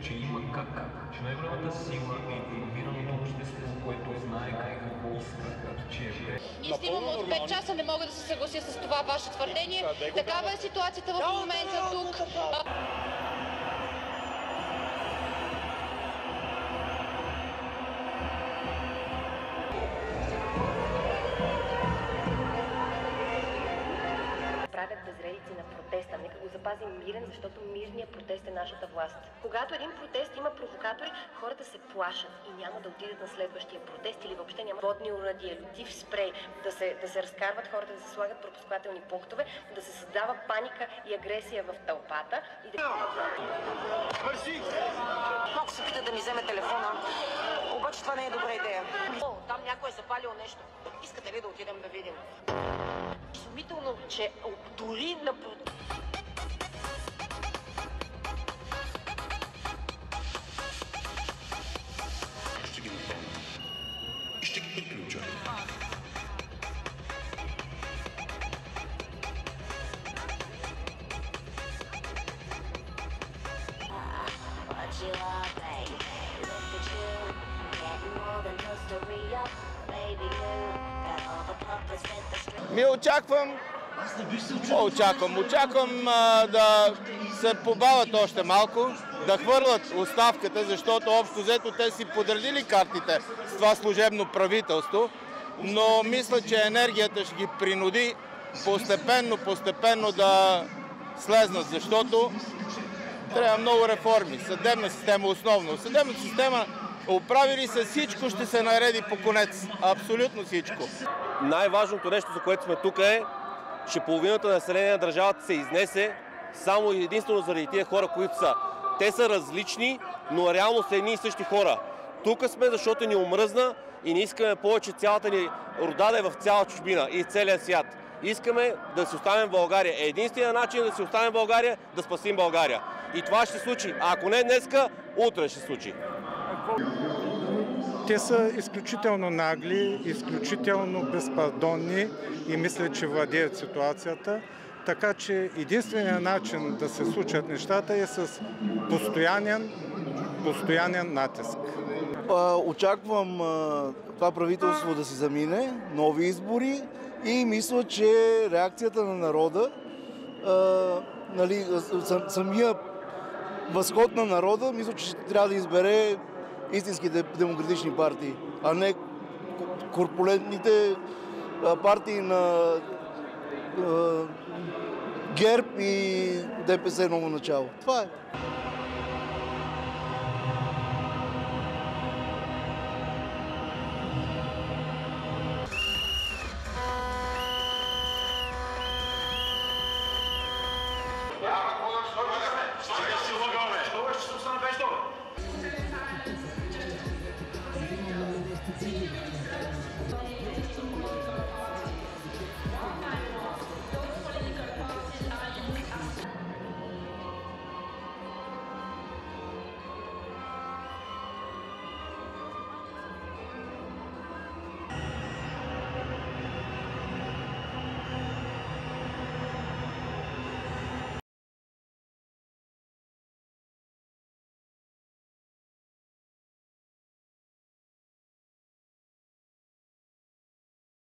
че има как, че най-голямата сила е информираното общество, което знае какво иска, че е Истинно от 5 часа не мога да се съглася с това ваше твърдение. Такава е ситуацията в момента тук. Правят безредици на протеста. Нека го запазим мирен, защото мирният протест е нашата власт. Когато един протест има провокатори, хората се плашат и няма да отидат на следващия протест или въобще няма водни оръдия, лютив спрей, да се разкарват хората, да се слагат пропускателни пунктове, да се създава паника и агресия в тълпата и да... Малко се пита да ми вземе телефона, обаче това не е добра идея. Там някой е запалил нещо. Искате ли да отидем да видим? Изумително, че дори на... Ще ги напълня. И ще ги приключа. Очаквам да се побавят още малко, да хвърлят оставката, защото общо взето те си подредили картите с това служебно правителство, но мисля, че енергията ще ги принуди постепенно да слезнат, защото трябва много реформи. Съдебна система основно. Съдебната система оправили се, всичко ще се нареди по конец. Абсолютно всичко. Най-важното нещо, за което сме тук е, че половината население на държавата се изнесе само и единствено заради тия хора, които са. Те са различни, но реално са едни и същи хора. Тук сме, защото ни омръзна и не искаме повече цялата ни рода да е в цяла чужбина и целия свят. Искаме да си останем в България. Единственият начин да си останем в България, да спасим България. И това ще се случи. А ако не днеска, утре ще се случи. Те са изключително нагли, изключително безпардонни и мисля, че владеят ситуацията. Така че единственият начин да се случат нещата е с постоянен натиск. Очаквам това правителство да се замине, нови избори и мисля, че реакцията на народа, самия възход на народа, мисля, че трябва да избере истински демократични партии, а не корпулентните партии на ГЕРБ и ДПС ново начало. Това е.